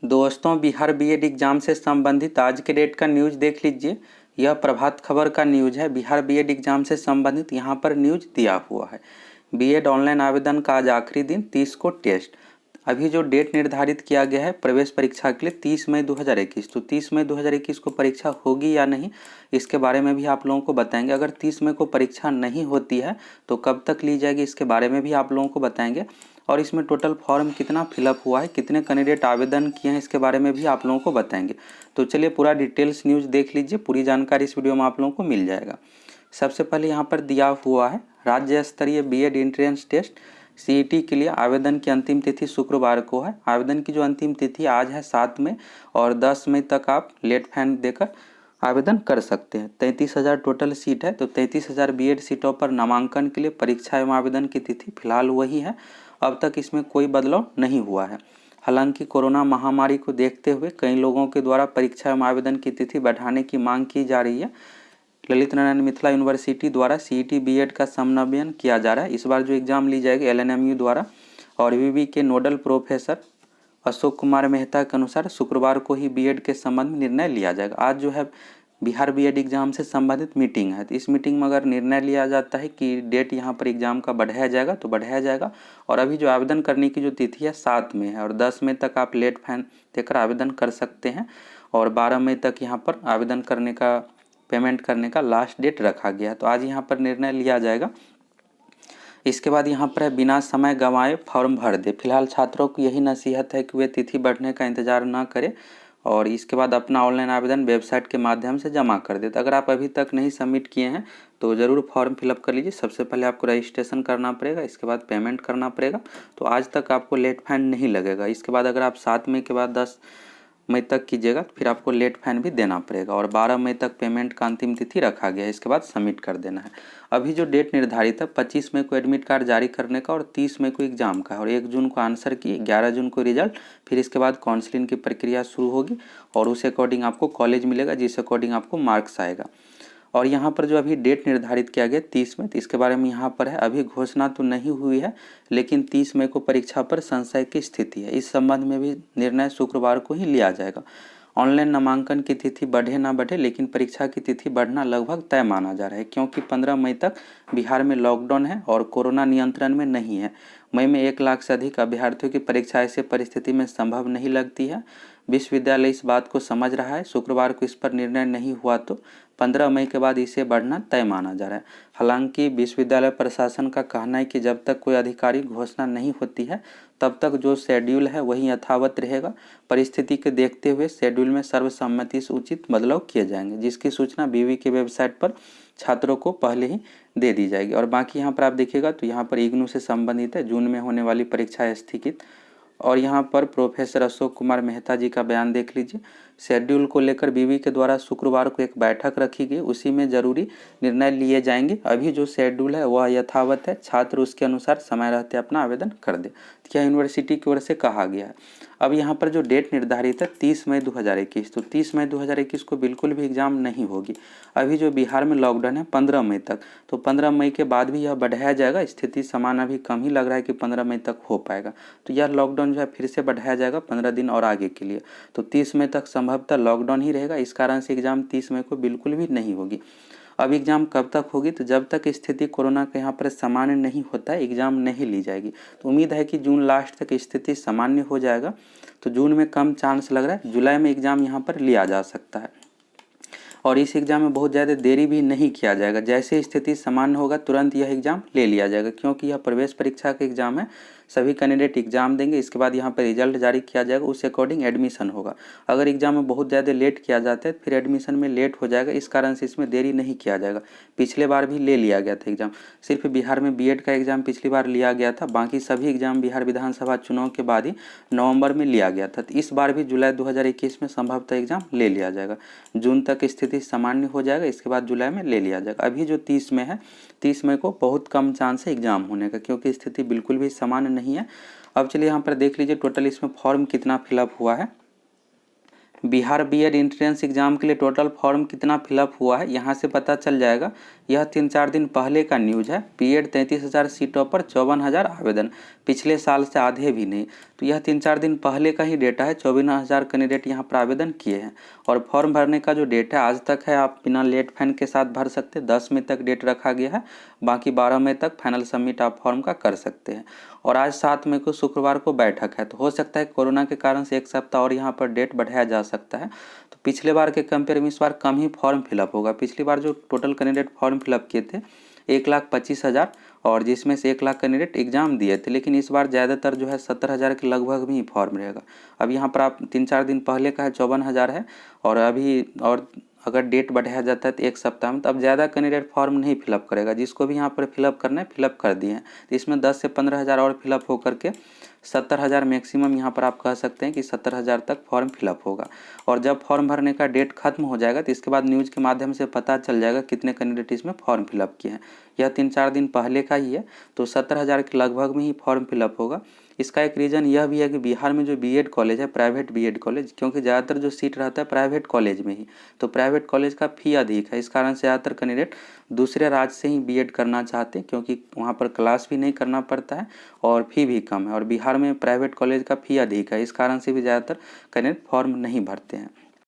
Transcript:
दोस्तों, Bihar BEd exam से संबंधित आज के डेट का न्यूज़ देख लीजिए। यह प्रभात खबर का न्यूज़ है। बिहार बीएड एग्जाम से संबंधित यहाँ पर न्यूज़ दिया हुआ है। बीएड ऑनलाइन आवेदन का आज आखिरी दिन, 30 को टेस्ट। अभी जो डेट निर्धारित किया गया है प्रवेश परीक्षा के लिए 30 मई 2021, तो 30 मई 2021 को परीक्षा होगी या नहीं, इसके बारे में भी आप लोगों को बताएंगे। अगर 30 मई को परीक्षा नहीं होती है तो कब तक ली जाएगी, इसके बारे में भी आप लोगों को बताएंगे। और इसमें टोटल फॉर्म कितना फिलअप हुआ है, कितने कैंडिडेट आवेदन किए हैं, इसके बारे में भी आप लोगों को बताएंगे। तो चलिए पूरा डिटेल्स न्यूज़ देख लीजिए। पूरी जानकारी इस वीडियो में आप लोगों को मिल जाएगा। सबसे पहले यहाँ पर दिया हुआ है राज्य स्तरीय बीएड एंट्रेंस टेस्ट सीईटी के लिए आवेदन की अंतिम तिथि शुक्रवार को है। आवेदन की जो अंतिम तिथि आज है 7 मई, और 10 मई तक आप लेट फैन देकर आवेदन कर सकते हैं। 33,000 टोटल सीट है, तो 33,000 बीएड सीटों पर नामांकन के लिए परीक्षा एवं आवेदन की तिथि फिलहाल वही है। अब तक इसमें कोई बदलाव नहीं हुआ है। हालांकि कोरोना महामारी को देखते हुए कई लोगों के द्वारा परीक्षा एवं आवेदन की तिथि बढ़ाने की मांग की जा रही है। ललित नारायण मिथिला यूनिवर्सिटी द्वारा सीईटी बीएड का समन्वयन किया जा रहा है। इस बार जो एग्जाम ली जाएगी एलएनएमयू द्वारा, और विवि के नोडल प्रोफेसर अशोक कुमार मेहता के अनुसार शुक्रवार को ही बीएड के संबंध में निर्णय लिया जाएगा। आज जो है बिहार बीएड एग्जाम से संबंधित मीटिंग है, तो इस मीटिंग में अगर निर्णय लिया जाता है कि डेट यहाँ पर एग्जाम का बढ़ाया जाएगा तो बढ़ाया जाएगा। और अभी जो आवेदन करने की जो तिथि है 7 में है, और 10 मई तक आप लेट फाइन देकर आवेदन कर सकते हैं, और 12 मई तक यहाँ पर आवेदन करने का, पेमेंट करने का लास्ट डेट रखा गया है। तो आज यहाँ पर निर्णय लिया जाएगा। इसके बाद यहाँ पर है बिना समय गंवाए फॉर्म भर दे। फिलहाल छात्रों को यही नसीहत है कि वे तिथि बढ़ने का इंतजार ना करें, और इसके बाद अपना ऑनलाइन आवेदन वेबसाइट के माध्यम से जमा कर देते। अगर आप अभी तक नहीं सबमिट किए हैं तो ज़रूर फॉर्म फिलअप कर लीजिए। सबसे पहले आपको रजिस्ट्रेशन करना पड़ेगा, इसके बाद पेमेंट करना पड़ेगा। तो आज तक आपको लेट फाइन नहीं लगेगा। इसके बाद अगर आप 7 मई के बाद 10 मई तक कीजिएगा तो फिर आपको लेट फाइन भी देना पड़ेगा, और 12 मई तक पेमेंट का अंतिम तिथि रखा गया है। इसके बाद सबमिट कर देना है। अभी जो डेट निर्धारित है 25 मई को एडमिट कार्ड जारी करने का, और 30 मई को एग्जाम का है, और 1 जून को आंसर की, 11 जून को रिजल्ट। फिर इसके बाद काउंसलिंग की प्रक्रिया शुरू होगी, और उस अकॉर्डिंग आपको कॉलेज मिलेगा, जिस अकॉर्डिंग आपको मार्क्स आएगा। और यहाँ पर जो अभी डेट निर्धारित किया गया 30 मई, तो इसके बारे में यहाँ पर है अभी घोषणा तो नहीं हुई है, लेकिन 30 मई को परीक्षा पर संशय की स्थिति है। इस संबंध में भी निर्णय शुक्रवार को ही लिया जाएगा। ऑनलाइन नामांकन की तिथि बढ़े ना बढ़े, लेकिन परीक्षा की तिथि बढ़ना लगभग तय माना जा रहा है, क्योंकि 15 मई तक बिहार में लॉकडाउन है और कोरोना नियंत्रण में नहीं है। मई में 1 लाख से अधिक अभ्यर्थियों की परीक्षा ऐसे परिस्थिति में संभव नहीं लगती है। विश्वविद्यालय इस बात को समझ रहा है। शुक्रवार को इस पर निर्णय नहीं हुआ तो 15 मई के बाद इसे बढ़ना तय माना जा रहा है। हालांकि विश्वविद्यालय प्रशासन का कहना है कि जब तक कोई आधिकारिक घोषणा नहीं होती है तब तक जो शेड्यूल है वही यथावत रहेगा। परिस्थिति को देखते हुए शेड्यूल में सर्वसम्मति से उचित बदलाव किए जाएंगे, जिसकी सूचना विवि के वेबसाइट पर छात्रों को पहले ही दे दी जाएगी। और बाकी यहाँ पर आप देखिएगा तो यहाँ पर इग्नू से संबंधित है, जून में होने वाली परीक्षा स्थगित। और यहाँ पर प्रोफेसर अशोक कुमार मेहता जी का बयान देख लीजिए। शेड्यूल को लेकर विवि के द्वारा शुक्रवार को एक बैठक रखी गई, उसी में जरूरी निर्णय लिए जाएंगे। अभी जो शेड्यूल है वह यथावत है, छात्र उसके अनुसार समय रहते अपना आवेदन कर दे, क्या यूनिवर्सिटी की ओर से कहा गया है। अब यहाँ पर जो डेट निर्धारित है 30 मई 2021, तो 30 मई 2021 को बिल्कुल भी एग्जाम नहीं होगी। अभी जो बिहार में लॉकडाउन है 15 मई तक, तो 15 मई के बाद भी यह बढ़ाया जाएगा। स्थिति समान अभी कम ही लग रहा है कि 15 मई तक हो पाएगा, तो यह लॉकडाउन जो है फिर से बढ़ाया जाएगा 15 दिन और आगे के लिए। तो 30 मई तक संभवतः लॉकडाउन ही रहेगा। इस कारण से एग्जाम 30 मई को बिल्कुल भी नहीं होगी। अब एग्जाम कब तक होगी, तो जब तक स्थिति कोरोना के यहाँ पर सामान्य नहीं होता है एग्जाम नहीं ली जाएगी। तो उम्मीद है कि जून लास्ट तक स्थिति सामान्य हो जाएगा। तो जून में कम चांस लग रहा है, जुलाई में एग्जाम यहाँ पर लिया जा सकता है। और इस एग्ज़ाम में बहुत ज़्यादा देरी भी नहीं किया जाएगा। जैसे स्थिति सामान्य होगा तुरंत यह एग्ज़ाम ले लिया जाएगा, क्योंकि यह प्रवेश परीक्षा का एग्ज़ाम है। सभी कैंडिडेट एग्ज़ाम देंगे, इसके बाद यहाँ पर रिजल्ट जारी किया जाएगा, उस अकॉर्डिंग एडमिशन होगा। अगर एग्ज़ाम में बहुत ज़्यादा लेट किया जाता है फिर एडमिशन में लेट हो जाएगा। इस कारण से इसमें देरी नहीं किया जाएगा। पिछले बार भी ले लिया गया था एग्ज़ाम, सिर्फ बिहार में बीएड का एग्ज़ाम पिछली बार लिया गया था, बाकी सभी एग्ज़ाम बिहार विधानसभा चुनाव के बाद ही नवंबर में लिया गया था। तो इस बार भी जुलाई 2021 में संभवतः एग्ज़ाम ले लिया जाएगा। जून तक स्थिति सामान्य हो जाएगा, इसके बाद जुलाई में ले लिया जाएगा। अभी जो 30 में है, 30 मई को बहुत कम चांस है एग्जाम होने का, क्योंकि स्थिति बिल्कुल भी सामान्य नहीं है। अब चलिए यहाँ पर देख लीजिए टोटल इसमें फॉर्म कितना फिलअप हुआ है। बिहार बीएड एंट्रेंस एग्जाम के लिए टोटल फॉर्म कितना फिलअप हुआ है यहाँ से पता चल जाएगा। यह 3-4 दिन पहले का न्यूज़ है। बीएड 33,000 सीटों पर 54,000 आवेदन, पिछले साल से आधे भी नहीं। तो यह 3-4 दिन पहले का ही डेटा है। 54,000 कैंडिडेट यहाँ पर आवेदन किए हैं और फॉर्म भरने का जो डेट है आज तक है, आप बिना लेट फाइन के साथ भर सकते हैं। 10 मई तक डेट रखा गया है, बाकी 12 मई तक फाइनल सबमिट आप फॉर्म का कर सकते हैं। और आज 7 मई को शुक्रवार को बैठक है, तो हो सकता है कोरोना के कारण से 1 सप्ताह और यहाँ पर डेट बढ़ाया जा सकता है। तो पिछले बार के कंपेयर में इस बार कम ही फॉर्म फिलअप होगा। पिछली बार जो टोटल कैंडिडेट फॉर्म फिलअप किए थे 1,25,000 और जिसमें से 1 लाख कैंडिडेट एग्जाम दिए थे, लेकिन इस बार ज़्यादातर जो है 70,000 के लगभग भी फॉर्म रहेगा। अब यहाँ पर आप 3-4 दिन पहले का है 54,000 है और अभी और अगर डेट बढ़ाया जाता है तो 1 सप्ताह में, तो अब ज़्यादा कैंडिडेट फॉर्म नहीं फिलअप करेगा। जिसको भी यहाँ पर फिलअप करना है फिलअप कर दिए हैं, तो इसमें 10 से 15,000 और फिलअप होकर के 70,000 मैक्सिमम यहाँ पर आप कह सकते हैं कि 70,000 तक फॉर्म फिलअप होगा। और जब फॉर्म भरने का डेट खत्म हो जाएगा तो इसके बाद न्यूज़ के माध्यम से पता चल जाएगा कितने कैंडिडेट इसमें फॉर्म फिलअप किए हैं। यह 3-4 दिन पहले का ही है, तो 70,000 के लगभग में ही फॉर्म फिलअप होगा। इसका एक रीज़न यह भी है कि बिहार में जो बीएड कॉलेज है, प्राइवेट बीएड कॉलेज, क्योंकि ज़्यादातर जो सीट रहता है प्राइवेट कॉलेज में ही, तो प्राइवेट कॉलेज का फ़ी अधिक है। इस कारण से ज़्यादातर कैंडिडेट दूसरे राज्य से ही बीएड करना चाहते हैं, क्योंकि वहाँ पर क्लास भी नहीं करना पड़ता है और फ़ी भी कम है। और बिहार में प्राइवेट कॉलेज का फ़ी अधिक है, इस कारण से भी ज़्यादातर कैंडिडेट फॉर्म नहीं भरते हैं।